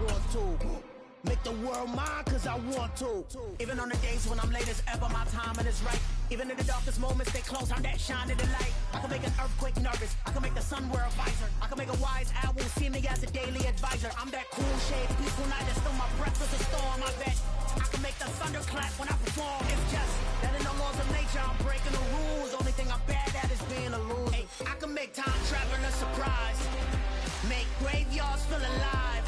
want to. Make the world mine cause I want to. Even on the days when I'm late as ever, my timing is right. Even in the darkest moments, stay close, I'm that shining the light. I can make an earthquake nervous, I can make the sun wear a visor. I can make a wise owl see me as a daily advisor. I'm that cool shade, peaceful night, that's still my breath is a storm, I bet. I can make the thunder clap when I perform. It's just that in the laws of nature, I'm breaking the rules. Only thing I'm bad at is being a loser. Hey, I can make time traveling a surprise. Make graveyards feel alive.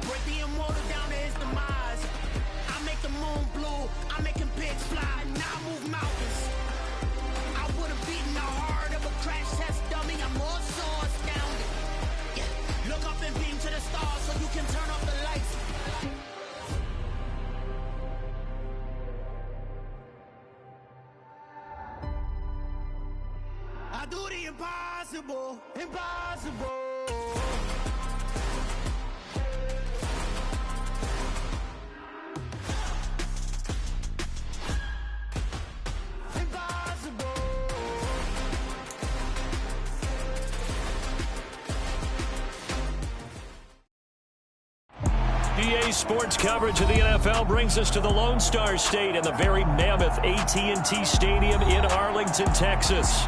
Break the immortal down to his demise. I make the moon blue, I'm making pigs fly. Now I move mountains. I would have beaten the heart of a crash test dummy. I'm more so astounded. Yeah. Look up and beam to the stars so you can turn off the lights. I do the impossible, impossible. EA Sports coverage of the NFL brings us to the Lone Star State and the very mammoth AT&T Stadium in Arlington, Texas.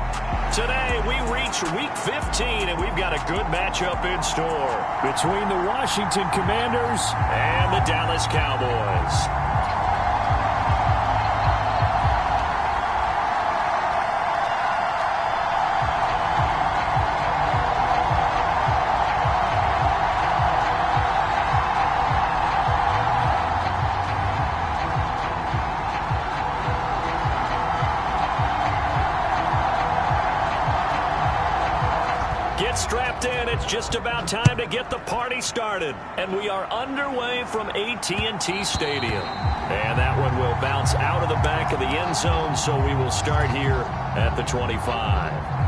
Today, we reach Week 15, and we've got a good matchup in store between the Washington Commanders and the Dallas Cowboys. Strapped in, it's just about time to get the party started, and we are underway from AT&T Stadium, and that one will bounce out of the back of the end zone, so we will start here at the 25.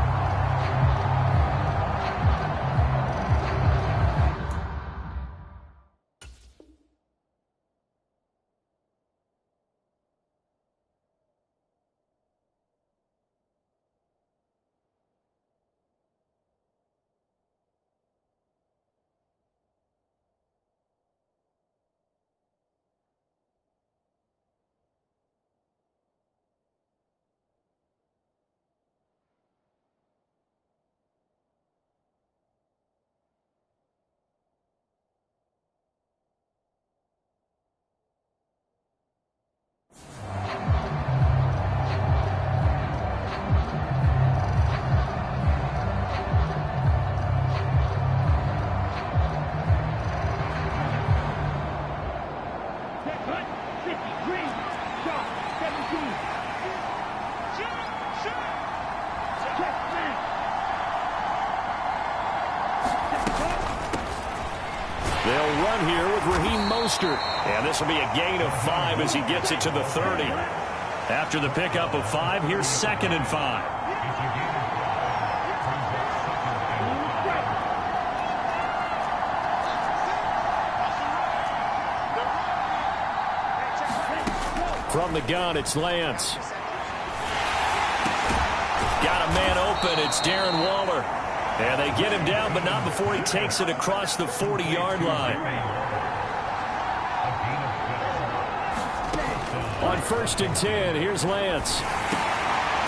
They'll run here with Raheem Mostert. And this will be a gain of 5 as he gets it to the 30. After the pickup of 5, here's 2nd and 5. From the gun, it's Lance. Got a man open. It's Darren Waller. And they get him down, but not before he takes it across the 40-yard line. On 1st and 10, here's Lance.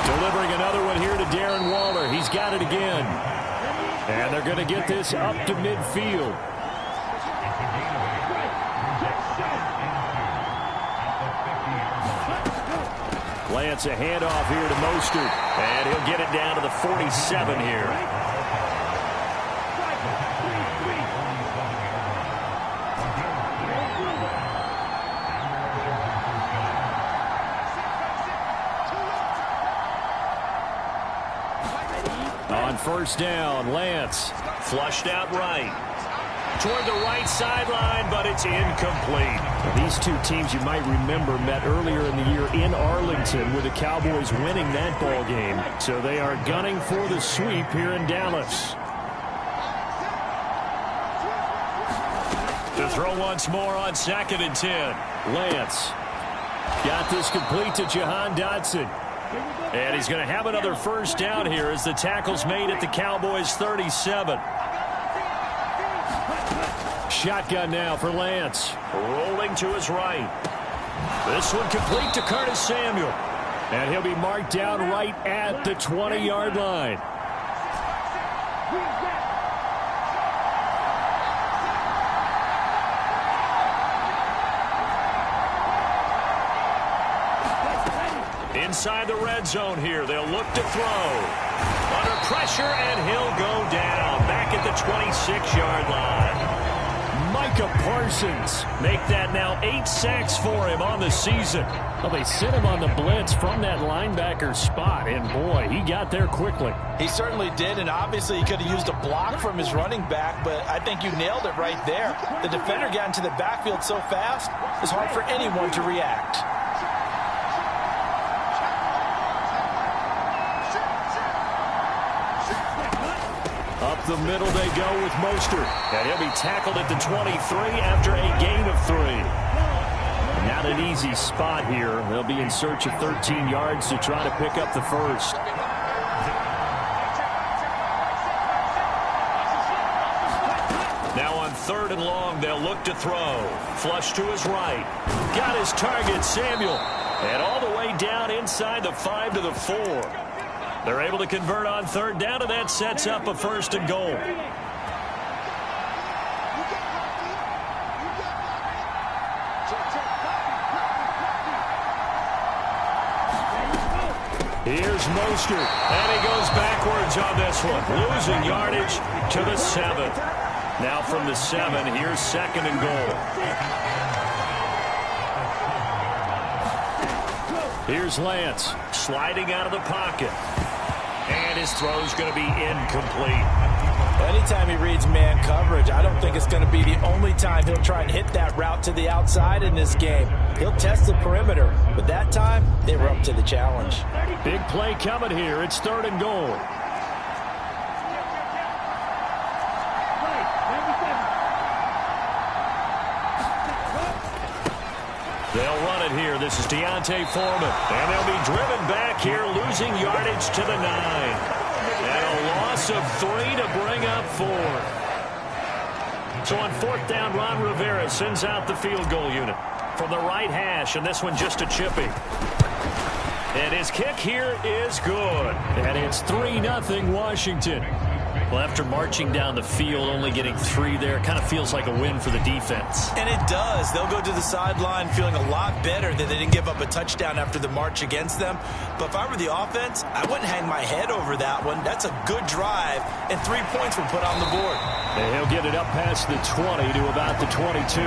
Delivering another one here to Darren Waller. He's got it again. And they're going to get this up to midfield. Lance, a handoff here to Mostert. And he'll get it down to the 47 here. On 1st down, Lance flushed out right. Toward the right sideline, but it's incomplete. These two teams, you might remember, met earlier in the year in Arlington with the Cowboys winning that ball game. So they are gunning for the sweep here in Dallas. To throw once more on 2nd and 10. Lance got this complete to Jahan Dotson. And he's going to have another 1st down here as the tackle's made at the Cowboys' 37. shotgun now for Lance. Rolling to his right. This one complete to Curtis Samuel. And he'll be marked down right at the 20-yard line. Inside the red zone here, they'll look to throw. Under pressure, and he'll go down back at the 26-yard line. Micah Parsons make that now 8 sacks for him on the season. Well, they sent him on the blitz from that linebacker spot, and boy, he got there quickly. He certainly did, and obviously he could have used a block from his running back, but I think you nailed it right there. The defender got into the backfield so fast, it's hard for anyone to react. Up the middle they go with Mostert. And he'll be tackled at the 23 after a gain of 3. Not an easy spot here. They'll be in search of 13 yards to try to pick up the first. Now on 3rd and long, they'll look to throw. Flush to his right. Got his target, Samuel. And all the way down inside the 5 to the 4. They're able to convert on 3rd down, and that sets up a 1st and goal. Here's Mostert, and he goes backwards on this one, losing yardage to the 7. Now from the 7, here's 2nd and goal. Here's Lance, sliding out of the pocket. And his throw's going to be incomplete. Anytime he reads man coverage, I don't think it's going to be the only time he'll try and hit that route to the outside in this game. He'll test the perimeter, but that time, they were up to the challenge. Big play coming here. It's 3rd and goal. They'll run it here. This is Deontay Foreman. And they'll be driven back here, losing yardage to the 9. And a loss of 3 to bring up 4. So on 4th down, Ron Rivera sends out the field goal unit from the right hash, and this one just a chippy. And his kick here is good. And it's 3-0 Washington. Well, after marching down the field, only getting 3 there, kind of feels like a win for the defense. And it does. They'll go to the sideline feeling a lot better that they didn't give up a touchdown after the march against them. But if I were the offense, I wouldn't hang my head over that one. That's a good drive, and 3 points were put on the board. And he'll get it up past the 20 to about the 22.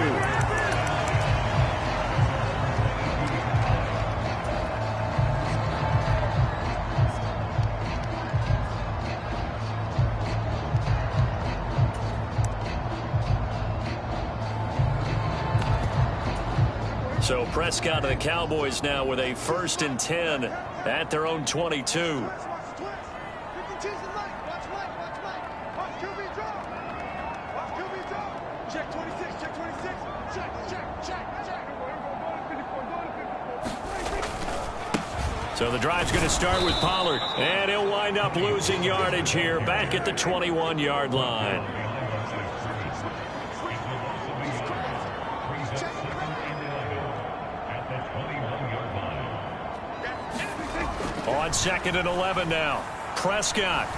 So Prescott and the Cowboys now with a 1st and 10 at their own 22. So the drive's going to start with Pollard, and he'll wind up losing yardage here back at the 21-yard line. On 2nd and 11 now. Prescott.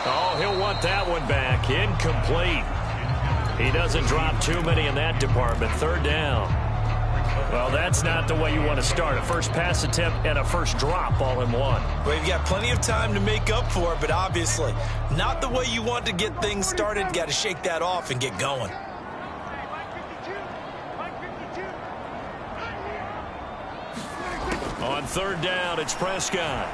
Oh, he'll want that one back. Incomplete. He doesn't drop too many in that department. 3rd down. Well, that's not the way you want to start. A first pass attempt and a first drop all in one. Well, you've got plenty of time to make up for it, but obviously not the way you want to get things started. Got to shake that off and get going. On 3rd down, it's Prescott.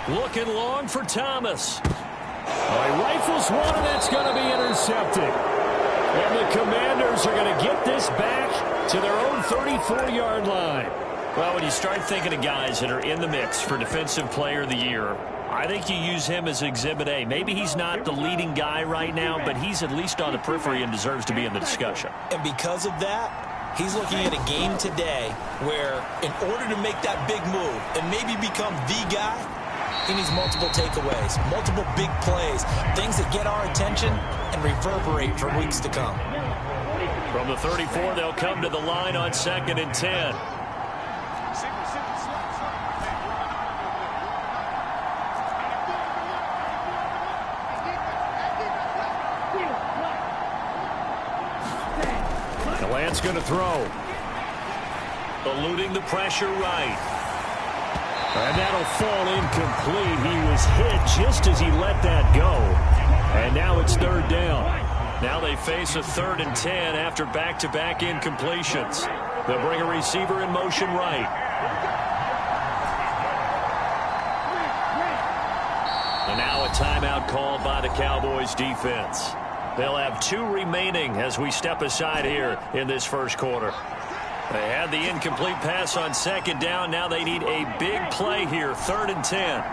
Looking long for Thomas. He rifles one, and that's going to be intercepted. And the Commanders are going to get this back to their own 34-yard line. Well, when you start thinking of guys that are in the mix for Defensive Player of the Year, I think you use him as Exhibit A. Maybe he's not the leading guy right now, but he's at least on the periphery and deserves to be in the discussion. And because of that, he's looking at a game today where in order to make that big move and maybe become the guy, He needs multiple takeaways, multiple big plays, things that get our attention and reverberate for weeks to come. From the 34, they'll come to the line on 2nd and 10. Lance going to throw. Eluding the pressure right. And that'll fall incomplete. He was hit just as he let that go. And now it's 3rd down. Now they face a 3rd and 10 after back-to-back incompletions. They'll bring a receiver in motion right. And now a timeout called by the Cowboys defense. They'll have 2 remaining as we step aside here in this first quarter. They had the incomplete pass on 2nd down. Now they need a big play here, 3rd and 10.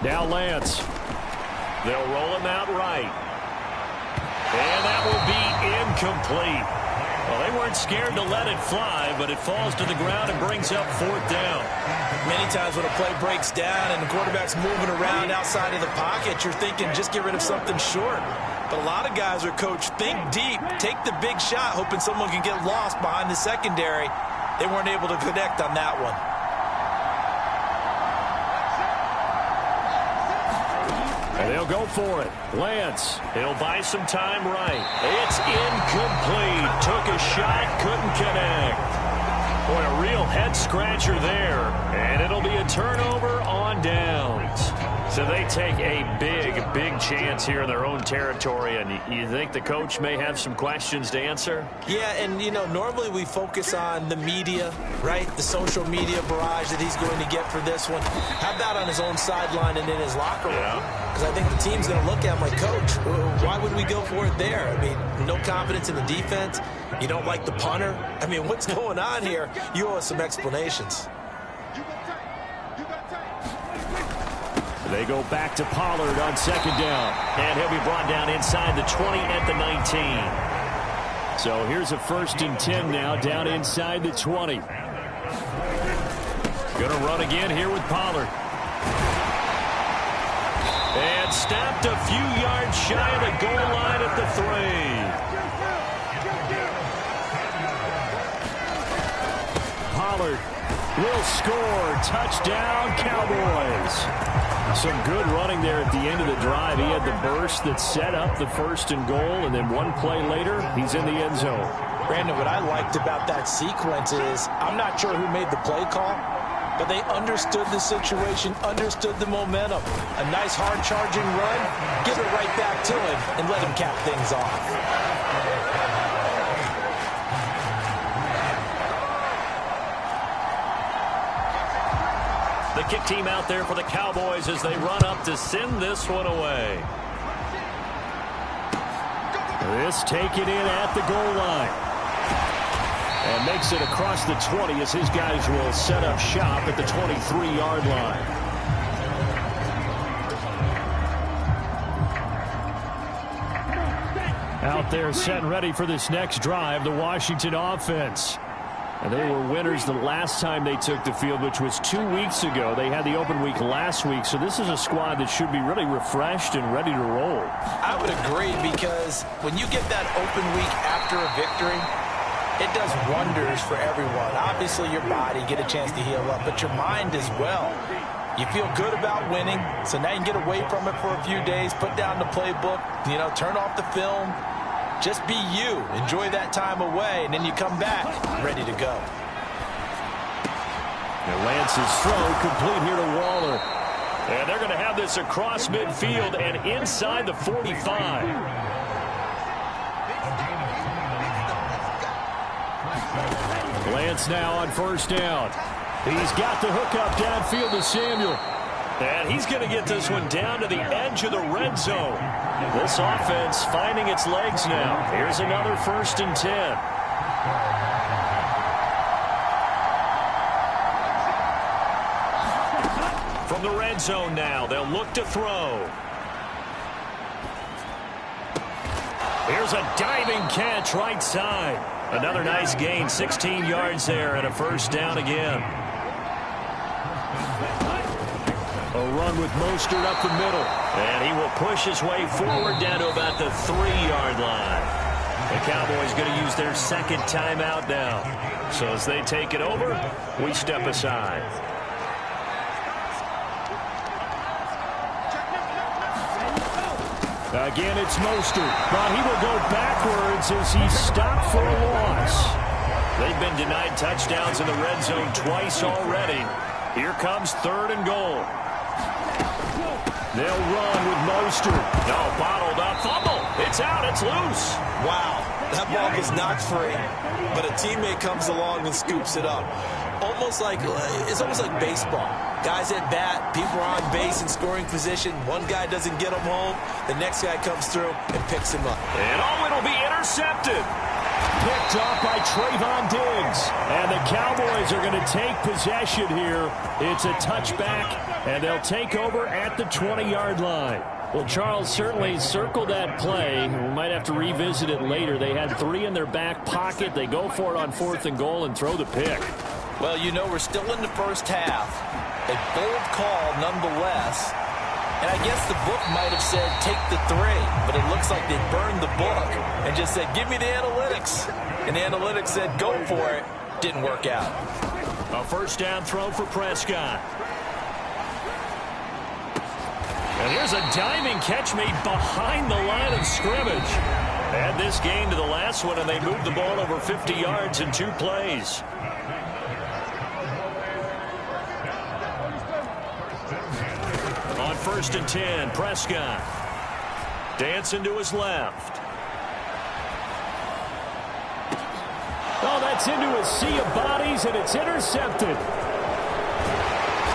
Now Lance. They'll roll him out right. And that will be incomplete. Well, they weren't scared to let it fly, but it falls to the ground and brings up 4th down. Many times when a play breaks down and the quarterback's moving around outside of the pocket, you're thinking just get rid of something short. But a lot of guys are coached, think deep, take the big shot, hoping someone can get lost behind the secondary. They weren't able to connect on that one. And they'll go for it. Lance, he'll buy some time right. It's incomplete. Took a shot, couldn't connect. Boy, a real head-scratcher there. And it'll be a turnover on downs. So they take a big chance here in their own territory. And you think the coach may have some questions to answer? Yeah, and, you know, normally we focus on the media, right? The social media barrage that he's going to get for this one. How about on his own sideline and in his locker room? Because I think the team's going to look at him like, Coach, why would we go for it there? I mean, no confidence in the defense. You don't like the punter. I mean, what's going on here? You owe us some explanations. They go back to Pollard on 2nd down. And he'll be brought down inside the 20 at the 19. So here's a 1st and 10 now down inside the 20. Going to run again here with Pollard. And stopped a few yards shy of the goal line at the 3. Pollard will score. Touchdown, Cowboys. Some good running there at the end of the drive. He had the burst that set up the 1st and goal, and then one play later, he's in the end zone. Brandon, what I liked about that sequence is I'm not sure who made the play call, but they understood the situation, understood the momentum. A nice hard-charging run, give it right back to him, and let him cap things off. The kick team out there for the Cowboys as they run up to send this one away. This taken in at the goal line. And makes it across the 20 as his guys will set up shop at the 23-yard line. Out there set and ready for this next drive, the Washington offense. And they were winners the last time they took the field, which was 2 weeks ago. They had the open week last week, so this is a squad that should be really refreshed and ready to roll. I would agree, because when you get that open week after a victory, it does wonders for everyone. Obviously, your body, get a chance to heal up, but your mind as well. You feel good about winning, so now you can get away from it for a few days, put down the playbook, you know, turn off the film. Just be you. Enjoy that time away, and then you come back ready to go. And Lance's throw complete here to Waller. And they're going to have this across midfield and inside the 45. Lance now on 1st down. He's got the hook up downfield to Samuel. And he's going to get this one down to the edge of the red zone. This offense finding its legs now. Here's another 1st and 10. 4 red zone now. They'll look to throw. Here's a diving catch right side. Another nice gain, 16 yards there, and a first down again. A run with Mostert up the middle. And he will push his way forward down to about the 3-yard line. The Cowboys going to use their second timeout now. So as they take it over, we step aside. Again, it's Mostert, but he will go backwards as he's stopped for a loss. They've been denied touchdowns in the red zone twice already. Here comes 3rd and goal. They'll run with Mostert. No, bottled up. Fumble. It's out. It's loose. Wow, that ball was knocked free, but a teammate comes along and scoops it up. It's almost like baseball. Guys at bat, people are on base in scoring position. One guy doesn't get him home. The next guy comes through and picks him up. And it'll be intercepted. Picked off by Trayvon Diggs. And the Cowboys are going to take possession here. It's a touchback, and they'll take over at the 20-yard line. Well, Charles, certainly circle that play. We might have to revisit it later. They had 3 in their back pocket. They go for it on 4th and goal and throw the pick. Well, we're still in the first half. A bold call nonetheless. And I guess the book might have said take the 3, but it looks like they burned the book and just said, give me the analytics. And the analytics said, go for it. Didn't work out. A first down throw for Prescott. And here's a diving catch made behind the line of scrimmage. Add this gain to the last one, and they moved the ball over 50 yards in 2 plays. On 1st and 10, Prescott. Dancing to his left. Oh, that's into a sea of bodies, and it's intercepted.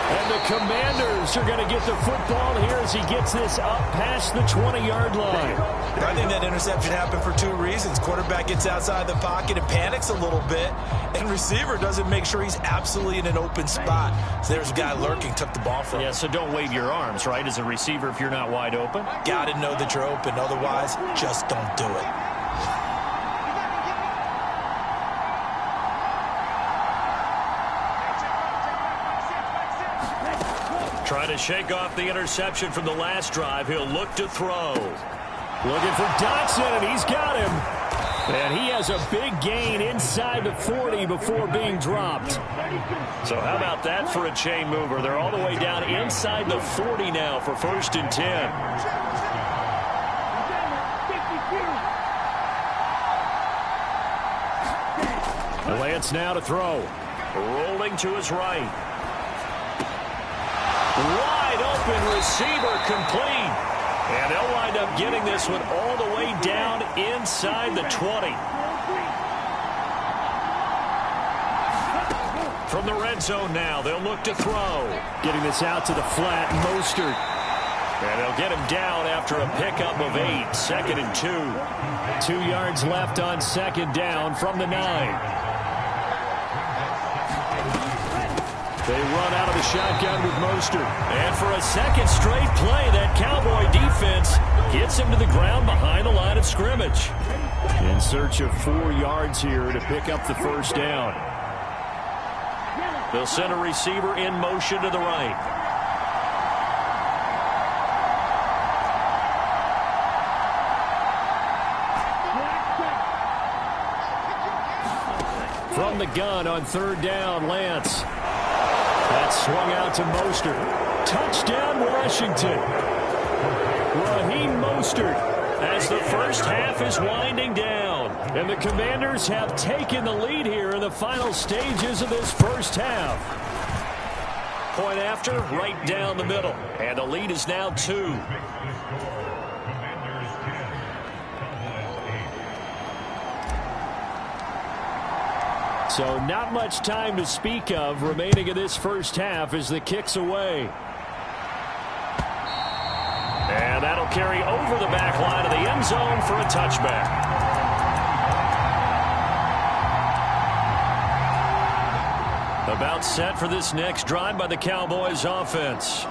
And the Commanders are going to get the football here as he gets this up past the 20-yard line. I think that interception happened for 2 reasons. Quarterback gets outside the pocket and panics a little bit, and receiver doesn't make sure he's absolutely in an open spot. So there's a guy lurking, took the ball from him. Yeah, so don't wave your arms, right, as a receiver if you're not wide open. Got to know that you're open. Otherwise, just don't do it. Trying to shake off the interception from the last drive. He'll look to throw. Looking for Dotson, and he's got him. And he has a big gain inside the 40 before being dropped. So how about that for a chain mover? They're all the way down inside the 40 now for 1st and 10. Lance now to throw. Rolling to his right. Wide open receiver complete. And they'll wind up getting this one all the way down inside the 20. From the red zone now, they'll look to throw. Getting this out to the flat, Mostert. And they'll get him down after a pickup of 8. 2nd and 2. 2 yards left on 2nd down from the 9. They run out of the shotgun with Mostert. And for a second straight play, that Cowboy defense gets him to the ground behind the line of scrimmage. In search of 4 yards here to pick up the first down. They'll send a receiver in motion to the right. From the gun on 3rd down, Lance. That's swung out to Mostert. Touchdown, Washington. Raheem Mostert as the first half is winding down. And the Commanders have taken the lead here in the final stages of this first half. Point after, right down the middle. And the lead is now 2. So not much time to speak of remaining in this first half as the kick's away. And that'll carry over the back line of the end zone for a touchback. About set for this next drive by the Cowboys offense.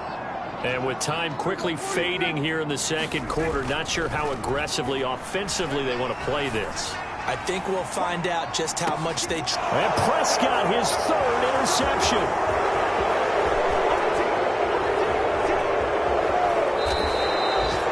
And with time quickly fading here in the second quarter, not sure how aggressively, offensively they want to play this. I think we'll find out just how much they try. And Prescott, his third interception.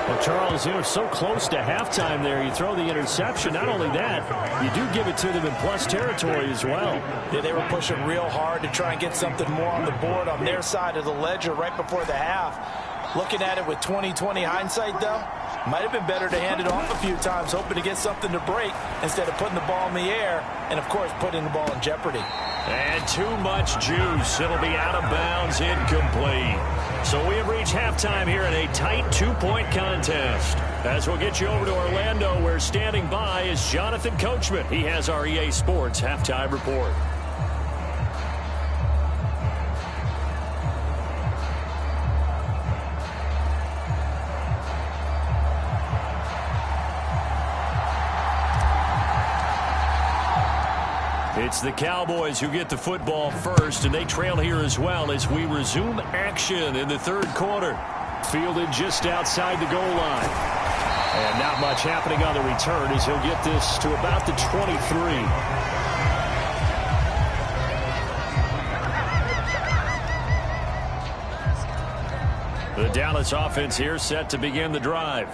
Well, Charles, they were so close to halftime there. You throw the interception. Not only that, you do give it to them in plus territory as well. Yeah, they were pushing real hard to try and get something more on the board on their side of the ledger right before the half. Looking at it with 20/20 hindsight, though, might have been better to hand it off a few times, hoping to get something to break instead of putting the ball in the air and, of course, putting the ball in jeopardy. And too much juice. It'll be out of bounds, incomplete. So we have reached halftime here in a tight 2-point contest. As we'll get you over to Orlando, where standing by is Jonathan Coachman. He has our EA Sports halftime report. It's the Cowboys who get the football first, and they trail here as well as we resume action in the third quarter. Fielded just outside the goal line. And not much happening on the return as he'll get this to about the 23. The Dallas offense here set to begin the drive.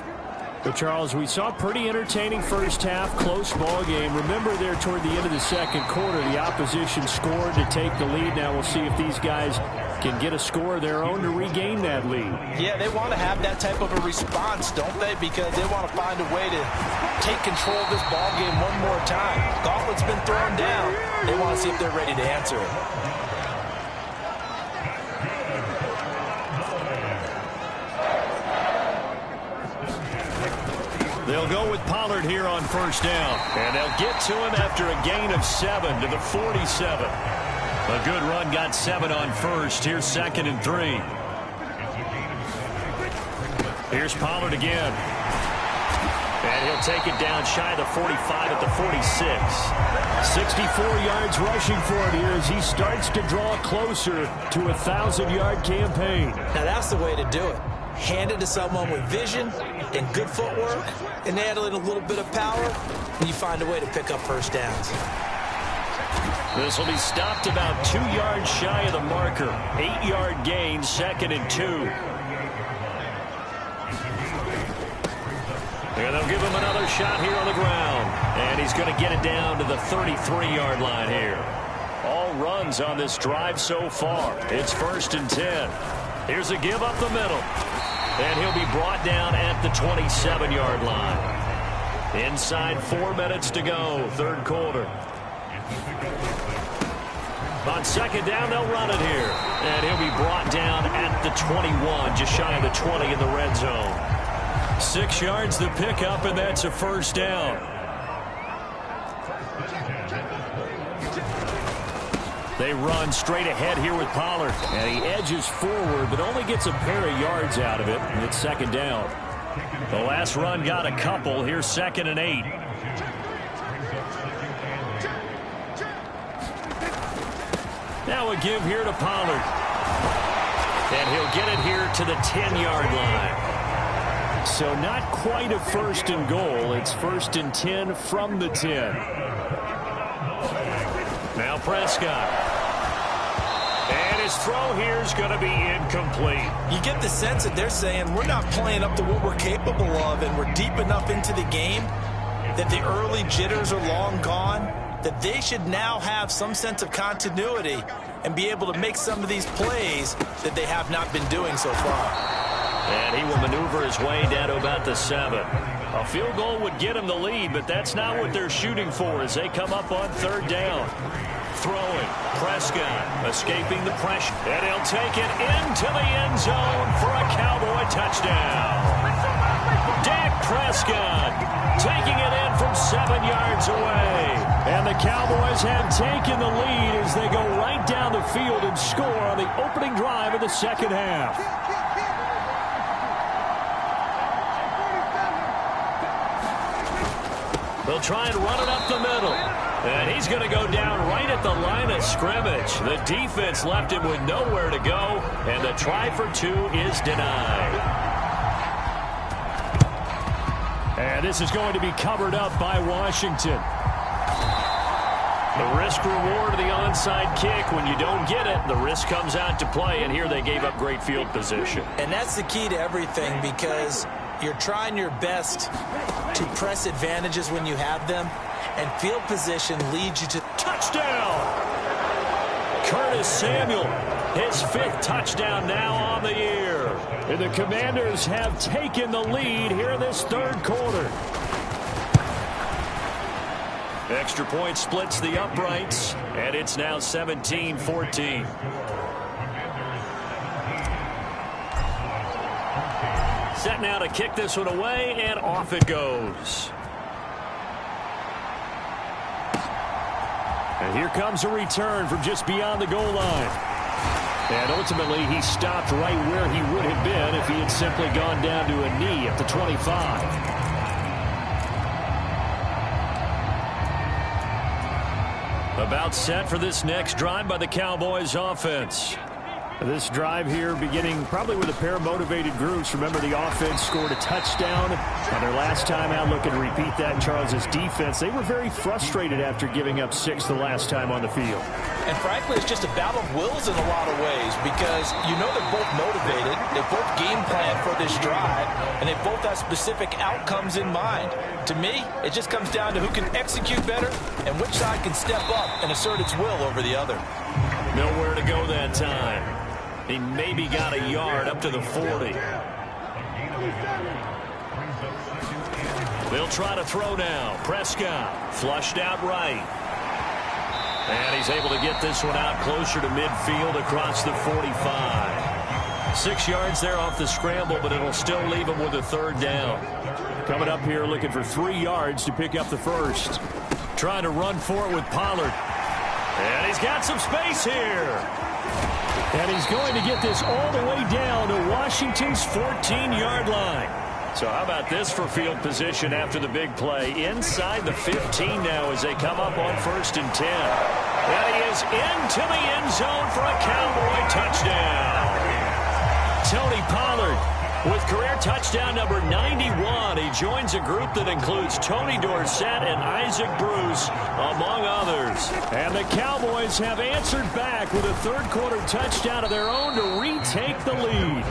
But, Charles, we saw a pretty entertaining first half, close ball game. Remember there toward the end of the second quarter, the opposition scored to take the lead. Now we'll see if these guys can get a score of their own to regain that lead. Yeah, they want to have that type of a response, don't they? Because they want to find a way to take control of this ball game one more time. Gauntlet's been thrown down. They want to see if they're ready to answer it. They'll go with Pollard here on first down. And they'll get to him after a gain of 7 to the 47. A good run got 7 on first. Here's 2nd and 3. Here's Pollard again. And he'll take it down shy of the 45 at the 46. 64 yards rushing for him here as he starts to draw closer to a 1,000-yard campaign. Now that's the way to do it. Hand it to someone with vision and good footwork, and add in a little bit of power, and you find a way to pick up first downs. This will be stopped about 2 yards shy of the marker. 8-yard gain, 2nd and 2. And they'll give him another shot here on the ground. And he's going to get it down to the 33-yard line here. All runs on this drive so far. It's 1st and 10. Here's a give up the middle. And he'll be brought down at the 27-yard line. Inside 4 minutes to go, third quarter. On second down, they'll run it here. And he'll be brought down at the 21, just shy of the 20 in the red zone. 6 yards the pickup, and that's a first down. They run straight ahead here with Pollard. And he edges forward, but only gets a pair of yards out of it. And it's second down. The last run got a couple. Here's 2nd and 8. Now a give here to Pollard. And he'll get it here to the 10-yard line. So not quite a 1st and goal. It's 1st and 10 from the 10. Now Prescott. And his throw here is going to be incomplete. You get the sense that they're saying we're not playing up to what we're capable of, and we're deep enough into the game that the early jitters are long gone, that they should now have some sense of continuity and be able to make some of these plays that they have not been doing so far. And he will maneuver his way down to about the 7. A field goal would get him the lead, but that's not what they're shooting for as they come up on third down. Throwing, Prescott escaping the pressure, and he'll take it into the end zone for a Cowboy touchdown. Dak Prescott taking it in from 7 yards away. And the Cowboys have taken the lead as they go right down the field and score on the opening drive of the second half. They'll try and run it up the middle. And he's going to go down right at the line of scrimmage. The defense left him with nowhere to go, and the try for 2 is denied. And this is going to be covered up by Washington. The risk reward of the onside kick. When you don't get it, the risk comes out to play, and here they gave up great field position. And that's the key to everything, because you're trying your best to press advantages when you have them, and field position leads you to touchdown. Curtis Samuel, his 5th touchdown now on the year. And the Commanders have taken the lead here in this 3rd quarter. Extra point splits the uprights, and it's now 17-14. Set now to kick this one away, and off it goes. And here comes a return from just beyond the goal line. And ultimately, he stopped right where he would have been if he had simply gone down to a knee at the 25. About set for this next drive by the Cowboys offense. This drive here beginning probably with a pair of motivated groups. Remember, the offense scored a touchdown on their last time out. Looking to repeat that in Charles's defense. They were very frustrated after giving up 6 the last time on the field. And frankly, it's just a battle of wills in a lot of ways, because you know they're both motivated. They both game plan for this drive, and they both have specific outcomes in mind. To me, it just comes down to who can execute better and which side can step up and assert its will over the other. Nowhere to go that time. He maybe got a yard up to the 40. They'll try to throw now. Prescott flushed out right. And he's able to get this one out closer to midfield across the 45. 6 yards there off the scramble, but it'll still leave him with a 3rd down. Coming up here looking for 3 yards to pick up the 1st. Trying to run for it with Pollard. And he's got some space here. And he's going to get this all the way down to Washington's 14-yard line. So how about this for field position after the big play? Inside the 15 now as they come up on 1st and 10. And he is into the end zone for a Cowboy touchdown. Tony Pollard with career touchdown number 91. He joins a group that includes Tony Dorsett and Isaac Bruce, among others. And the Cowboys have answered back with a 3rd quarter touchdown of their own to retake the lead.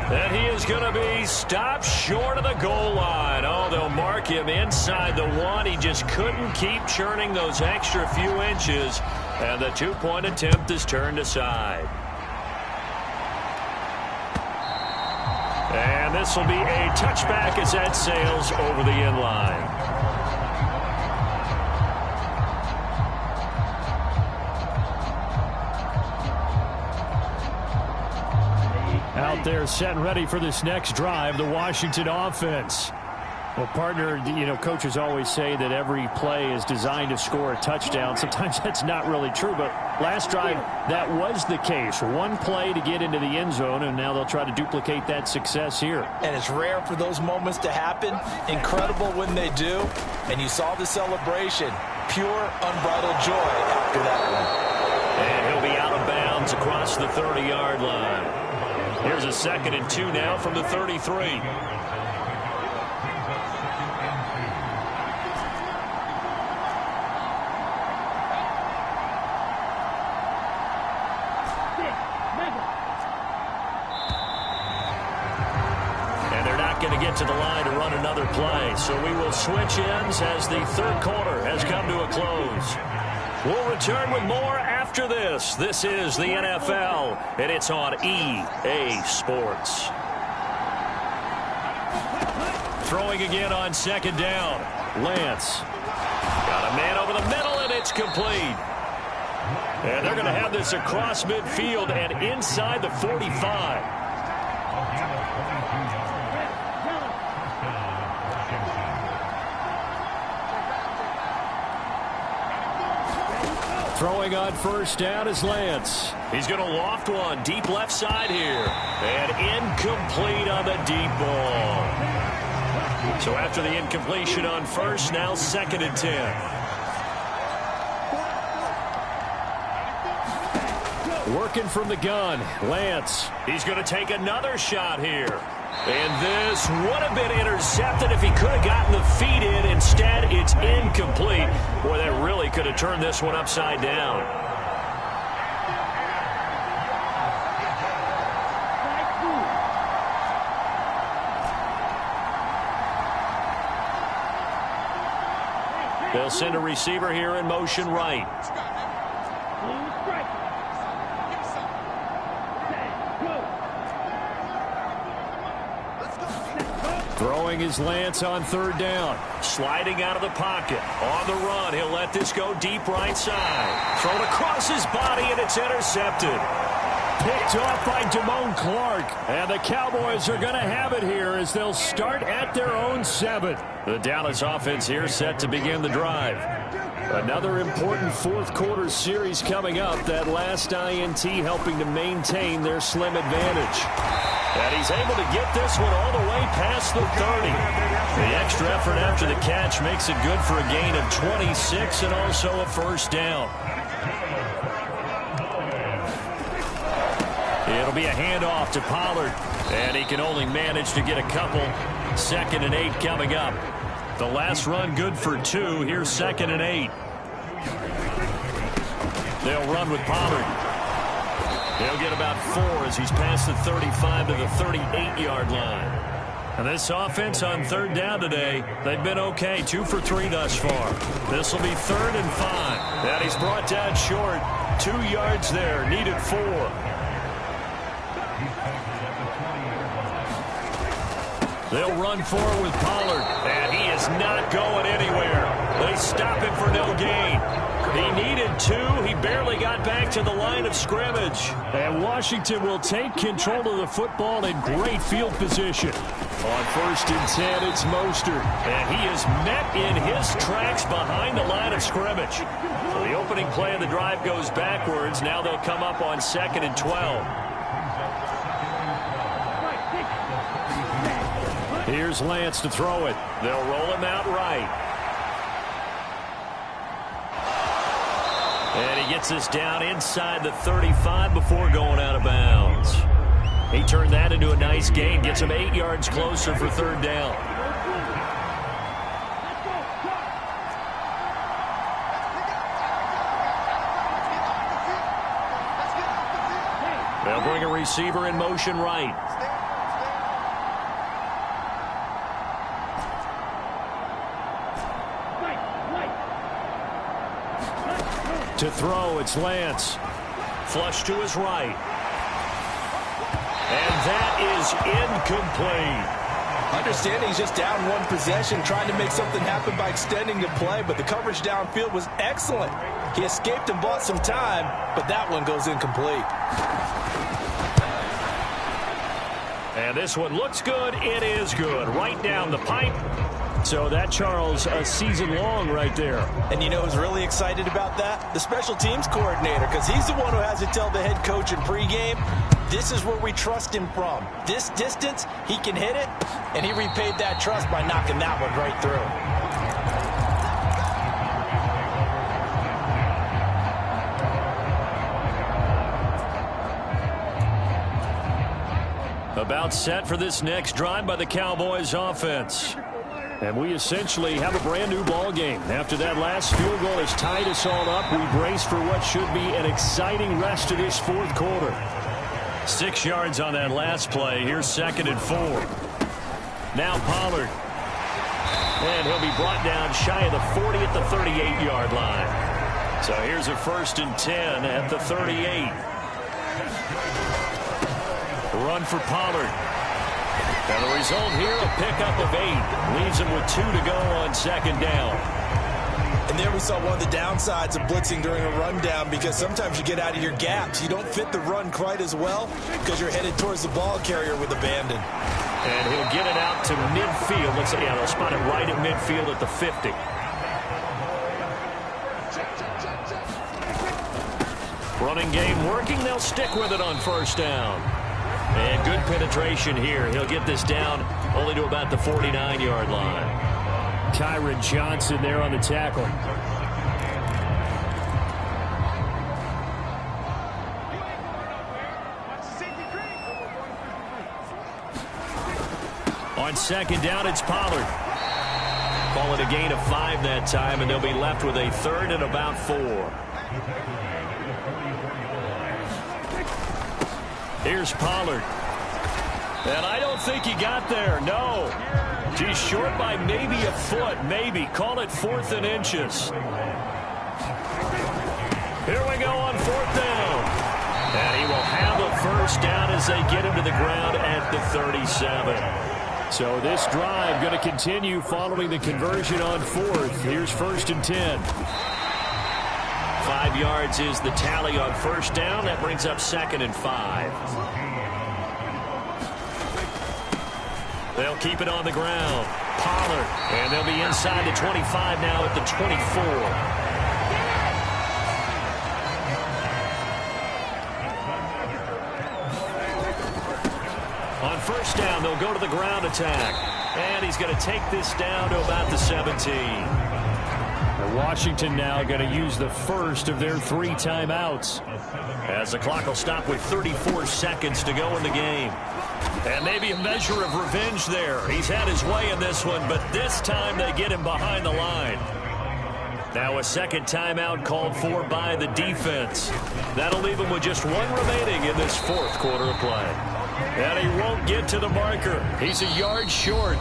And he is going to be stopped short of the goal line. Oh, they'll mark him inside the 1. He just couldn't keep churning those extra few inches. And the 2-point attempt is turned aside. And this will be a touchback as that sails over the end line. Out there set and ready for this next drive, the Washington offense. Well, partner, you know, coaches always say that every play is designed to score a touchdown. Sometimes that's not really true, but last drive, that was the case. One play to get into the end zone, and now they'll try to duplicate that success here. And it's rare for those moments to happen. Incredible when they do. And you saw the celebration. Pure, unbridled joy after that one. And he'll be out of bounds across the 30-yard line. Here's a 2nd and 2 now from the 33. To the line to run another play. So we will switch ends as the 3rd quarter has come to a close. We'll return with more after this. This is the NFL, and it's on EA Sports. Throwing again on 2nd down. Lance. Got a man over the middle, and it's complete. And they're going to have this across midfield and inside the 45. Throwing on 1st down is Lance. He's going to loft one deep left side here. And incomplete on the deep ball. So after the incompletion on first, now 2nd and 10. Working from the gun, Lance. He's going to take another shot here. And this would have been intercepted if he could have gotten the feet in. Instead, it's incomplete. Boy, that really could have turned this one upside down. They'll send a receiver here in motion right. Throwing his Lance on 3rd down. Sliding out of the pocket. On the run, he'll let this go deep right side. Thrown across his body, and it's intercepted. Picked off by Damone Clark. And the Cowboys are going to have it here as they'll start at their own 7. The Dallas offense here set to begin the drive. Another important 4th quarter series coming up. That last INT helping to maintain their slim advantage. And he's able to get this one all the way past the 30. The extra effort after the catch makes it good for a gain of 26 and also a 1st down. It'll be a handoff to Pollard. And he can only manage to get a couple. 2nd and 8 coming up. The last run good for 2. Here's 2nd and 8. They'll run with Pollard. He'll get about 4 as he's past the 35 to the 38-yard line. And this offense on 3rd down today, they've been okay. 2 for 3 thus far. This will be 3rd and 5. And he's brought down short. 2 yards there. Needed 4. They'll run forward with Pollard. And he is not going anywhere. They stop him for no gain. He needed 2. He barely got back to the line of scrimmage. And Washington will take control of the football in great field position. On 1st and 10, it's Mostert. And he is met in his tracks behind the line of scrimmage. So the opening play of the drive goes backwards. Now they'll come up on 2nd and 12. Here's Lance to throw it. They'll roll him out right. And he gets this down inside the 35 before going out of bounds. He turned that into a nice gain. Gets him 8 yards closer for 3rd down. They'll bring a receiver in motion right. To throw, it's Lance. Flush to his right. And that is incomplete. Understanding he's just down 1 possession, trying to make something happen by extending the play, but the coverage downfield was excellent. He escaped and bought some time, but that one goes incomplete. And this one looks good. It is good. Right down the pipe. So that, Charles, a season long right there. And you know who's really excited about that? The special teams coordinator, because he's the one who has to tell the head coach in pregame, this is where we trust him from. This distance, he can hit it, and he repaid that trust by knocking that one right through. About set for this next drive by the Cowboys offense. And we essentially have a brand new ball game. After that last field goal has tied us all up, we brace for what should be an exciting rest of this 4th quarter. 6 yards on that last play. Here's 2nd and 4. Now Pollard. And he'll be brought down shy of the 40 at the 38-yard line. So here's a 1st and 10 at the 38. Run for Pollard. And the result here, a pickup of 8. Leaves him with 2 to go on 2nd down. And there we saw one of the downsides of blitzing during a rundown, because sometimes you get out of your gaps. You don't fit the run quite as well because you're headed towards the ball carrier with abandon. And he'll get it out to midfield. Let's say, yeah, they'll spot it right at midfield at the 50. Running game working. They'll stick with it on 1st down. And good penetration here. He'll get this down only to about the 49-yard line. Kyron Johnson there on the tackle. On second down, it's Pollard. Call it a gain of 5 that time, and they'll be left with a 3rd and about 4. Here's Pollard. And I don't think he got there. No. He's short by maybe a foot, maybe. Call it 4th and inches. Here we go on 4th down. And he will have a first down as they get him to the ground at the 37. So this drive going to continue following the conversion on 4th. Here's 1st and 10. 5 yards is the tally on first down. That brings up 2nd and 5. They'll keep it on the ground. Pollard. And they'll be inside the 25 now at the 24. On first down, they'll go to the ground attack. And he's going to take this down to about the 17. Washington now going to use the first of their 3 timeouts, as the clock will stop with 34 seconds to go in the game. And maybe a measure of revenge there. He's had his way in this one, but this time they get him behind the line. Now a second timeout called for by the defense. That'll leave him with just 1 remaining in this 4th quarter of play. And he won't get to the marker. He's a yard short.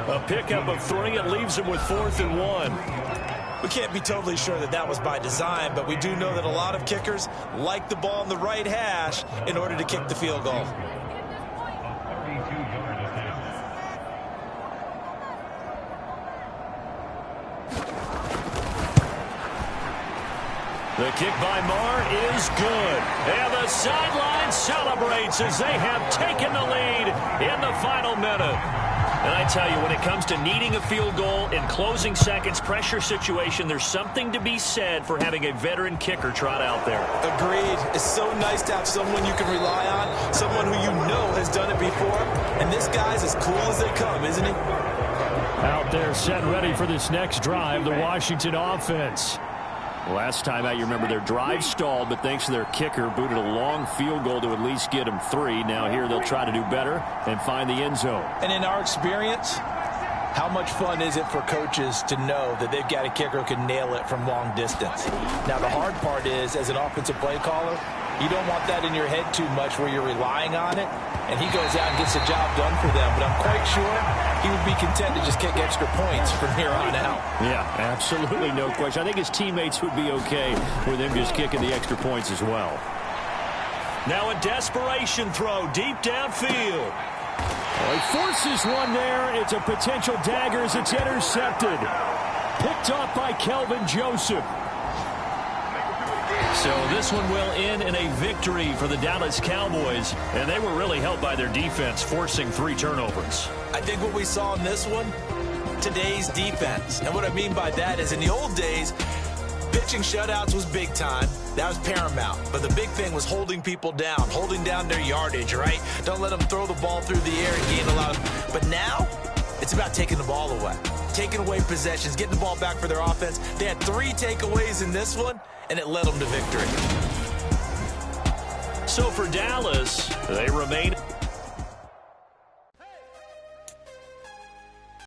A pickup of 3. It leaves him with 4th and 1. We can't be totally sure that that was by design, but we do know that a lot of kickers like the ball in the right hash in order to kick the field goal. The kick by Marr is good. And the sideline celebrates as they have taken the lead in the final minute. And I tell you, when it comes to needing a field goal in closing seconds, pressure situation, there's something to be said for having a veteran kicker trot out there. Agreed. It's so nice to have someone you can rely on, someone who you know has done it before. And this guy's as cool as they come, isn't he? Out there set ready for this next drive, the Washington offense. Last time out, you remember their drive stalled, but thanks to their kicker, booted a long field goal to at least get them 3. Now here they'll try to do better and find the end zone. And in our experience, how much fun is it for coaches to know that they've got a kicker who can nail it from long distance? Now the hard part is, as an offensive play caller, you don't want that in your head too much where you're relying on it, and he goes out and gets the job done for them. But I'm quite sure he would be content to just kick extra points from here on out. Yeah, absolutely, no question. I think his teammates would be okay with him just kicking the extra points as well. Now a desperation throw deep downfield. Well, he forces one there. It's a potential dagger as it's intercepted. Picked off by Kelvin Joseph. So this one will end in a victory for the Dallas Cowboys, and they were really helped by their defense, forcing 3 turnovers. I think what we saw in this one, today's defense. And what I mean by that is in the old days, pitching shutouts was big time. That was paramount. But the big thing was holding people down, holding down their yardage, right? Don't let them throw the ball through the air and gain a lot of... But now, it's about taking the ball away. Taking away possessions, getting the ball back for their offense. They had 3 takeaways in this one, and it led them to victory. So for Dallas, they remain